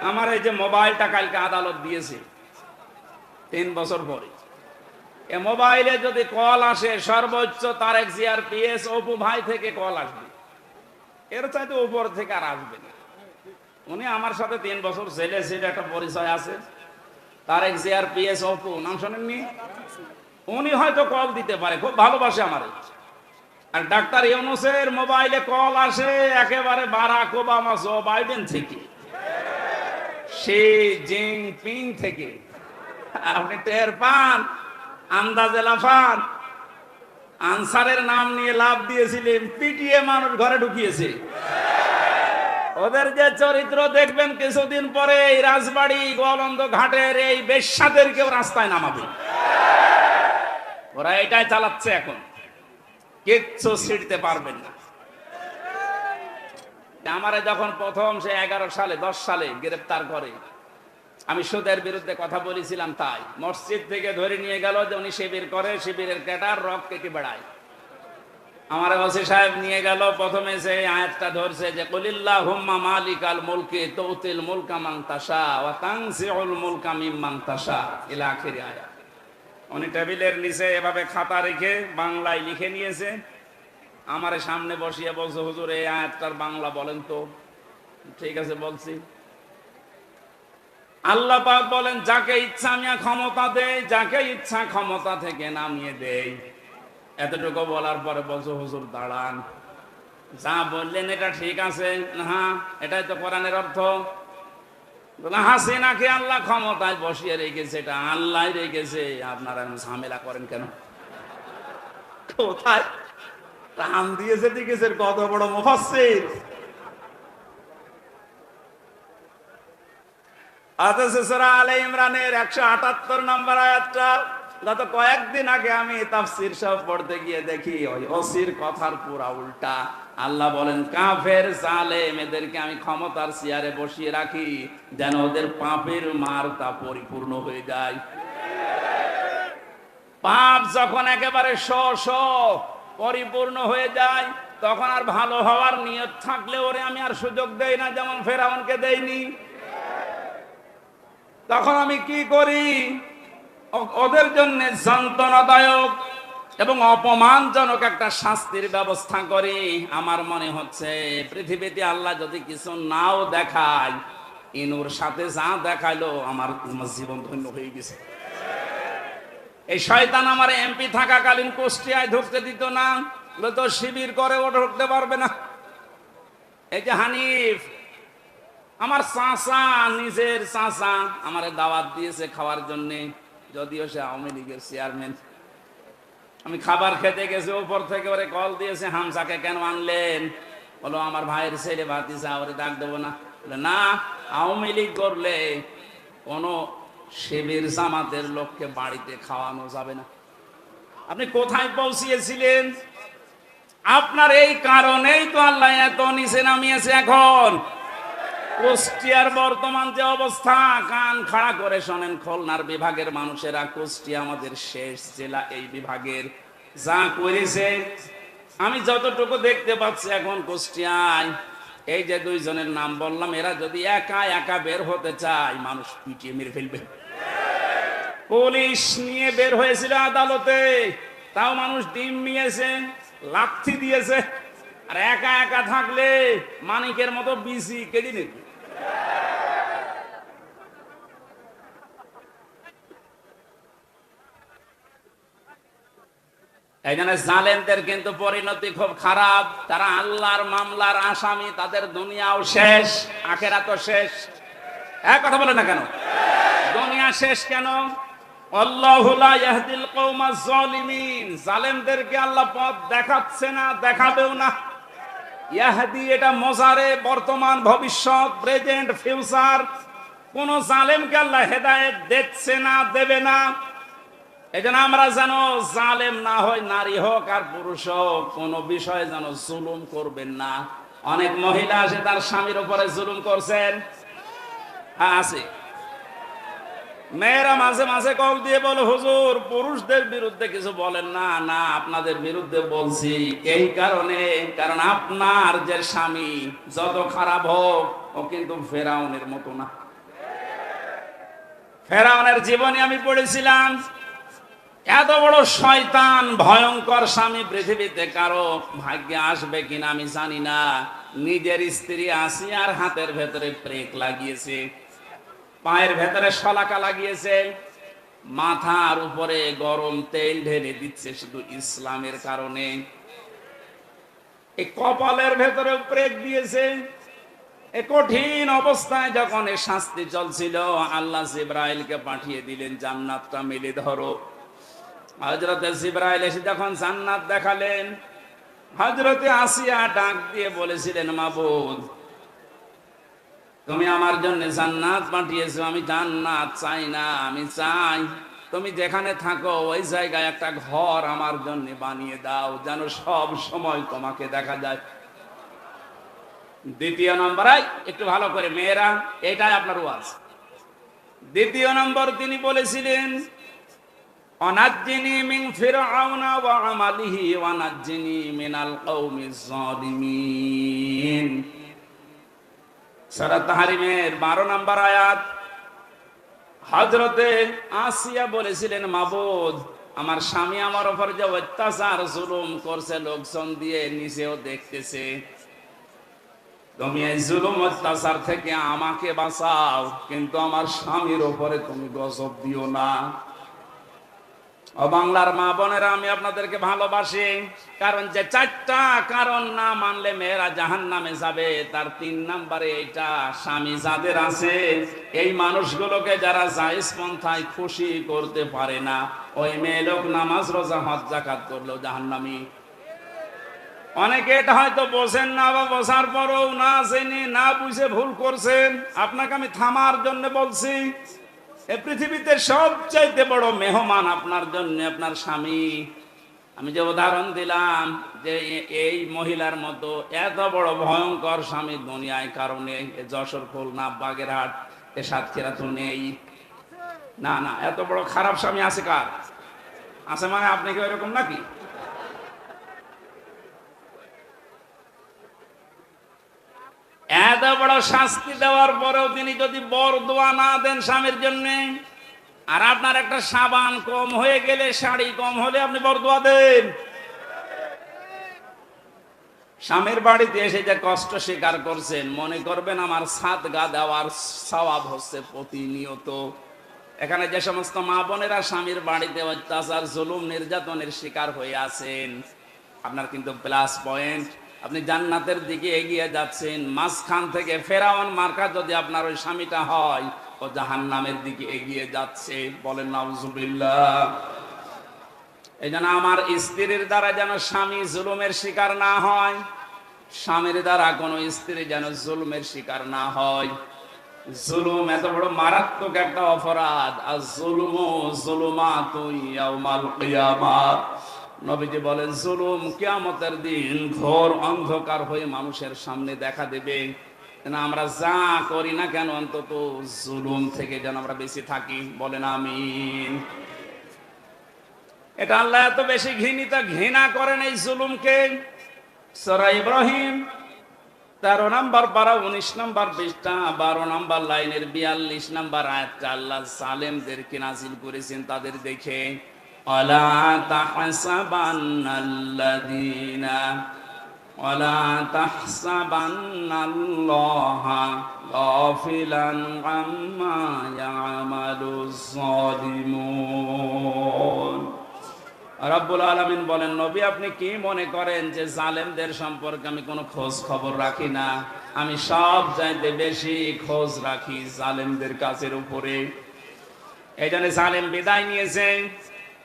আমার এই যে মোবাইলটা কালকে আদালত দিয়েছে 3 বছর পরে, এ মোবাইলে যদি কল আসে সর্বোচ্চ তারেক জিয়ার পিএস অপু ভাই থেকে কল আসবে, এর চাইতে উপর থেকে আর আসবে না। উনি আমার সাথে 3 বছর ছেলে ছেলে একটা পরিচয় আছে, তারেক জিয়ার পিএস অপু, নাম শোনেননি? উনি হয়তো কল দিতে পারে, খুব ভালোবাসে আমার। আর ডাক্তার ইউনূসের মোবাইলে কল আসে একেবারে বারাক ওবামা জো বাইডেন থেকে, শি জিনপিং থেকে। আপনি টের পান, আন্দাজে লাফান। আনসারের নাম নিয়ে লাভ দিয়েছিলেন, পিটিয়ে মানুষ ঘরে ঢুকিয়েছে। ওদের যে চরিত্র দেখবেন কিছুদিন পরে এই রাজবাড়ি গোয়ালন্দ ঘাটের এই বেশ্যাদেরকেও রাস্তায় নামাবে। ওরা এটাই চালাচ্ছে এখন, কিচ্ছু ছিড়তে পারবেন না। আমারে যখন প্রথম সে 11 সালে 10 সালে গ্রেফতার করে, আমি সুদের বিরুদ্ধে কথা বলেছিলাম, তাই মসজিদ থেকে ধরে নিয়ে গেল যে উনি শিবির করে, শিবিরের ক্যাডার, রক কেটে বেড়ায়। আমার ওসি সাহেব নিয়ে গেল, প্রথমে যে আয়াতটা ধরছে যে কুলিল্লাহুম্মা মালিকাল মুলকি তুতিল মুলকা মান তাশা ওয়া তানজিউল মুলকা মিম্মান তাশা ইলা আখির আয়াত। উনি টেবিলের নিচে এভাবে খাতা রেখে বাংলায় লিখে নিয়েছে, আমার সামনে বসিয়ে বলছে, হুজুর এই আয়াতটার বাংলা বলেন তো। ঠিক আছে বলছি। আল্লাহ পাক বলেন, যাকে ইচ্ছা আমি ক্ষমতা দেই, যাকে ইচ্ছা ক্ষমতা থেকে নামিয়ে দেই। এতটুকু বলার পরে বলছো, হুজুর দাঁড়ান, যা বললেন এটা ঠিক আছে, হ্যাঁ এটাই তো কোরআনের অর্থ। হাসিনাকে আল্লাহ ক্ষমতায় বসিয়ে রেখেছে, এটা আল্লাহ রেখেছে, আপনারা ঝামেলা করেন কেন? কোথায় টান দিয়েছে দেখেছে, কত বড় মুফাসসির। সূরা আলে ইমরানের 178 নম্বর আয়াতটা গত কয়েকদিন আগে আমি তাফসীর সব পড়তে গিয়ে দেখি ওই ওসির কথার পুরা উল্টা। আল্লাহ বলেন, কাফের জালেম এদেরকে আমি ক্ষমতার চেয়ারে বসিয়ে রাখি যেন ওদের পাপের মারটা পরিপূর্ণ হয়ে যায়। পাপ যখন একেবারে পরিপূর্ণ হয়ে যায়, তখন আর ভালো হওয়ার নিয়ত থাকলে ওরে আমি আর সুযোগ দেই না, যেমন ফেরাউনকে দেইনি। তখন আমি কি করি? ওদের জন্য যন্ত্রণাদায়ক এবং অপমানজনক একটা শাস্তির ব্যবস্থা করি। আমার মনে হচ্ছে পৃথিবীতে আল্লাহ যদি কিছু নাও দেখায়, ইনুর সাথে যা দেখাইলো আমার জীবন ধন্য হয়ে গেছে। এই শয়তান আমার এমপি থাকাকালীন কুষ্টিয়ায় ঢুকতে দিত না, তো শিবির করে ও ঢুকতে পারবে না। এই যে হানিফ, আমার চাচা, নিজের চাচা আমারে দাওয়াত দিয়েছে খাওয়ার জন্য, যদিও সে আওয়ামী লীগের চেয়ারম্যান। আমি খাবার খেতে গেছি, উপর থেকে ওরে কল দিয়েছে, হামসাকে কেন আনলেন? বলো আমার ভাইয়ের ছেলে ভাতিজা, ওরে ডাক দেবো না। বলে না, আওয়ামী লীগ করলে কোনো শিবির জামাতের লোককে বাড়িতে খাওয়ানো যাবে না। আপনি কোথায় পৌঁছিয়েছিলেন? আপনার এই কারণেই তো আল্লাহ এত নিচে নামিয়েছে। এখন কুষ্টিয়ার বর্তমান যে অবস্থা, কান খাড়া করে শোনেন খুলনার বিভাগের মানুষেরা, কুষ্টিয়া আমাদের শেষ জেলা, এই বিভাগের যা করেছে আমি যতটুকু দেখতে পাচ্ছি এখন কুষ্টিয়ায়, এই যে দুইজনের নাম বললাম, এরা যদি একা একা বের হতে চায়, মানুষ পিটিয়ে মেরে ফেলবে। পুলিশ নিয়ে বের হয়েছিল আদালতে, তাও মানুষ ডিম নিয়েছে, লাথি দিয়েছে। আর একা একা থাকলে মানিকের মতো বিসি কেটে নেবে। এই জন্য জালেমদের কিন্তু পরিণতি খুব খারাপ। তারা আল্লাহর মামলার আসামি, তাদের দুনিয়াও শেষ, আখিরাতও শেষ। এক কথা বলে না কেন? দুনিয়া শেষ কেন? আল্লাহু লা ইয়াহদিল কওমাজ জালিমিন, জালেমদেরকে আল্লাহ পথ দেখাচ্ছে না, দেখাবেও না। ইয়াহদি এটা মজারে, বর্তমান, ভবিষ্যৎ, প্রেজেন্ট, ফিউচার। কোন জালেমকে আল্লাহ হেদায়েত দিচ্ছে না, দেবে না। এজন্য আমরা যেন জালেম না হয়, নারী হোক আর পুরুষ হোক, কোন বিষয়ে যেন জুলুম করবেন না। অনেক মহিলা আছে তার স্বামীর উপরে জুলুম করছেন, আছে। মেয়েরা মাঝে মাঝে কল দিয়ে বলে, হুজুর পুরুষদের বিরুদ্ধে কিছু বলেন না। না, আপনাদের বিরুদ্ধে বলছি এই কারণে, কারণ আপনার যে স্বামী যত খারাপ হোক, ও কিন্তু ফেরাউনের মতো না। ফেরাউনের জীবনী আমি পড়েছিলাম। এত বড় শয়তান ভয়ঙ্কর স্বামী পৃথিবীতে কারো ভাগ্যে আসবে কিনা আমি জানি না। নিজের স্ত্রী আসিয়ার হাতের ভেতরে প্রেক লাগিয়েছে, পায়ের ভেতরে শলাকা লাগিয়েছে, মাথার উপরে গরম তেল ঢেলে দিচ্ছে শুধু ইসলামের কারণে। এই কপালের ভেতরে প্রেক দিয়েছে। এ কঠিন অবস্থায় যখন এ শাস্তি চলছিল, আল্লাহ জিবরাইলকে পাঠিয়ে দিলেন, জান্নাতটা মেলে ধরো। হযরতে জিবরাইল এসে যখন জান্নাত দেখালেন, হযরতে আসিয়া ডাক দিয়ে বলেছিলেন, মাবুদ তুমি আমার জন্য জান্নাত পাঠিয়েছো, আমি জান্নাত চাই না, আমি চাই তুমি যেখানে থাকো ওই জায়গায় একটা ঘর আমার জন্য বানিয়ে দাও, যেন সব সময় তোমাকে দেখা যায়। দ্বিতীয় নম্বর, একটু ভালো করে মেয়েরা, এটাই আপনার ওয়াজ। দ্বিতীয় নম্বর তিনি বলেছিলেন, অনাজ্জিনি মিন ফিরআউনা ওয়া আমালিহি ওয়া নাজ্জিনি মিনাল কওমিজ জালিমিন। সূরা তাহরিমের 12 নম্বর আয়াত। হযরতে আসিয়া বলেছিলেন, মাবুদ আমার স্বামী আমার উপর যে অত্যাচার জুলুম করছে, লোকজন দিয়ে নিজেও দেখতেছে, তুমি এই জুলুম অত্যাচার থেকে আমাকে বাঁচাও, কিন্তু আমার স্বামীর উপরে তুমি গজব দিও না। ও বাংলার মা বোনেরা, আমি আপনাদেরকে ভালোবাসি, কারণ যে 4টা কারণ না মানলে মেয়েরা জাহান্নামে যাবে, তার 3 নম্বরে এটা, স্বামী যাদের আছে এই মানুষগুলোকে যারা জায়েজ পন্থায় খুশি করতে পারে না, ওই মেয়ে লোক নামাজ রোজা হজ যাকাত করলেও জাহান্নামী। অনেকে এটা হয়তো বোঝেন না, বা বোঝার পরেও না জেনে না বুঝে ভুল করছেন। আপনাকে আমি থামার জন্য বলছি, এই পৃথিবীতে সবচাইতে বড় মেহমান আপনার জন্য আপনার স্বামী। আমি যে উদাহরণ দিলাম যে এই মহিলার মতো এত বড় ভয়ঙ্কর স্বামী দুনিয়ায় কারণে যশোর, খুলনা, বাগেরহাট, এ সাতক্ষীরা তো নেই। না না, এত বড় খারাপ স্বামী আছে কার? আছে মানে আপনি কি এরকম নাকি? এত বড় শাস্তি দেওয়ার পরেও তিনি যদি বরদোয়া না দেন স্বামীর জন্য, আর আপনার একটা সাবান কম হয়ে গেলে, শাড়ি কম হলে আপনি বরদোয়া দেন। স্বামীর বাড়িতে এসে যে কষ্ট স্বীকার করছেন, মনে করবেন আমার সাদগা দেওয়ার সওয়াব হচ্ছে প্রতিনিয়ত। এখানে যে সমস্ত মা বোনেরা স্বামীর বাড়িতে অত্যাচার, জুলুম, নির্যাতনের শিকার হয়ে আছেন, আপনার কিন্তু প্লাস পয়েন্ট, আপনি জান্নাতের দিকে এগিয়ে যাচ্ছেন। মাঝখান থেকে ফেরাউন মার্কা যদি আপনার ওই স্বামীটা হয়, ও জাহান্নামের দিকে এগিয়ে যাচ্ছে। বলেন নাউজুবিল্লাহ। এই জন্য আমার স্ত্রীর দ্বারা যেন স্বামী জুলুমের শিকার না হয়, স্বামীর দ্বারা কোনো স্ত্রী যেন জুলুমের শিকার না হয়। জুলুম এত বড় মারাত্মক একটা অপরাধ। আর জুলুমু যুলুমাতুন ইয়াউমাল কিয়ামাহ, নবীজি বলেন জুলুম কিয়ামতের দিন ঘোর অন্ধকার হয়ে মানুষের সামনে দেখা দেবে। আমরা যা করি না কেন, অন্তত জুলুম থেকে যেন আমরা বেঁচে থাকি। বলেন আমিন। এটা আল্লাহ এত বেশি ঘৃণা করেন এই জুলুমকে। সূরা ইব্রাহিম 13 নম্বর পারা 19 নম্বর পৃষ্ঠা 12 নম্বর লাইনের 42 নম্বর আয়াতটা আল্লাহ জালেমদেরকে নাযিল করেছেন তাদের দেখে। ওয়ালা তাহসাবান্নাল্লাহা গাফিলান আম্মা ইয়ামালুজ জালিমুন। রব্বুল আলামিন বলেন, নবী আপনি কি মনে করেন যে জালেমদের সম্পর্কে আমি কোনো খোঁজ খবর রাখি না? আমি সব চাইতে বেশি খোঁজ রাখি জালেমদের কাছের উপরে। এই জন্য জালেম বিদায় নিয়েছে।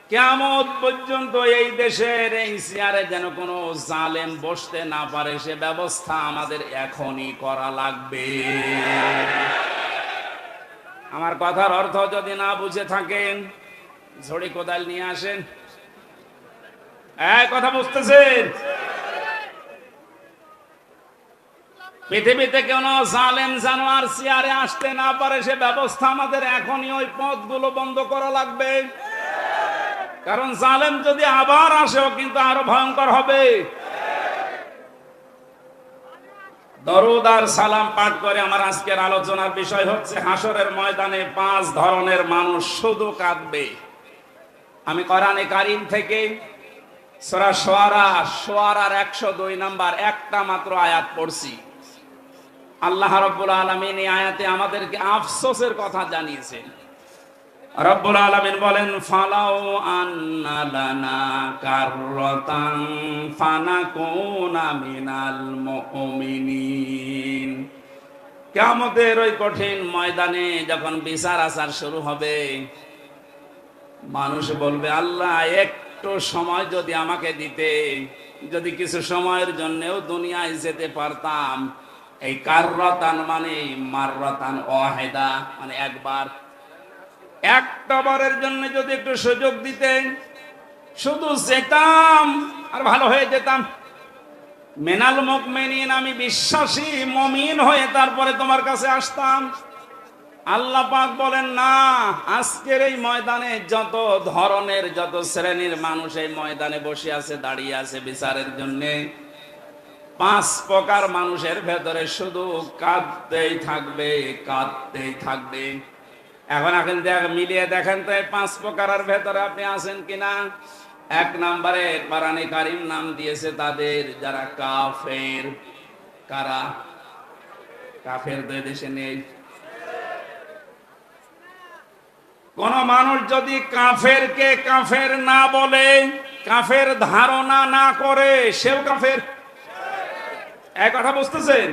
কিয়ামত পর্যন্ত এই দেশের এই চেয়ারে যেন কোনো জালেম বসতে না পারে, সে ব্যবস্থা আমাদের এখনই করা লাগবে। আমার কথার অর্থ যদি না বুঝে থাকেন, ঝড়ি কোদাল নিয়ে আসেন। কথা বুঝতেছেন? পৃথিবীতে কোন জালেম জানোয়ার চেয়ারে আসতে না পারে, সে ব্যবস্থা আমাদের এখনই ওই পথগুলো বন্ধ করা লাগবে। কারণ জালেম যদি আবার আসেও কিন্তু আরো ভয়ঙ্কর হবে। দরুদ আর সালাম পাঠ করে আমার আজকের আলোচনার বিষয় হচ্ছে হাসরের ময়দানে 5 ধরনের মানুষ শুধু কাঁদবে। আমি কোরআনে কারীম থেকে সূরা শুআরার 102 নাম্বার একটা মাত্র আয়াত পড়ছি। আল্লাহ রাব্বুল আলামিন এই আয়াতে আমাদেরকে আফসোসের কথা জানিয়েছেন। রব্বুল আলামিন বলেন, ফালাউ আন্না লানা কাররাতান ফানাকুনা মিনাল মুমিনিন। কিয়ামতের ওই কঠিন ময়দানে যখন বিচার আচার শুরু হবে, মানুষ বলবে, আল্লাহ একটু সময় যদি আমাকে দিতে, যদি কিছু সময়ের জন্যও দুনিয়ায় যেতে পারতাম। এই কাররাতান মানে মাররাতান ওয়াহিদা, মানে একবার, একটা বারের জন্য যদি একটু সুযোগ দিতেন, শুধু যেতাম আর ভালো হয়ে যেতাম। মিনাল মুমিনিন, আমি বিশ্বাসী মুমিন হয়ে তারপরে তোমার কাছে আসতাম। আল্লাহ পাক বলেন, না, আজকের এই ময়দানে যত ধরনের যত শ্রেণীর মানুষ এই ময়দানে বসে আছে, দাঁড়িয়ে আছে বিচারের জন্য, 5 প্রকার মানুষের ভেতরে শুধু কাঁদতেই থাকবে, কাঁদতেই থাকবে। এখন মিলিয়ে দেখেন তো এই 5 প্রকারের ভেতরে আপনি আছেন কিনা। 1 নম্বরে কোরআনে কারীম নাম দিয়েছে তাদের যারা কাফের। কারা কাফের? দেশে নেই। কোন মানুষ যদি কাফেরকে কাফের না বলে, কাফের ধারণা না করে, সেও কাফের। এক কথা বুঝতেছেন?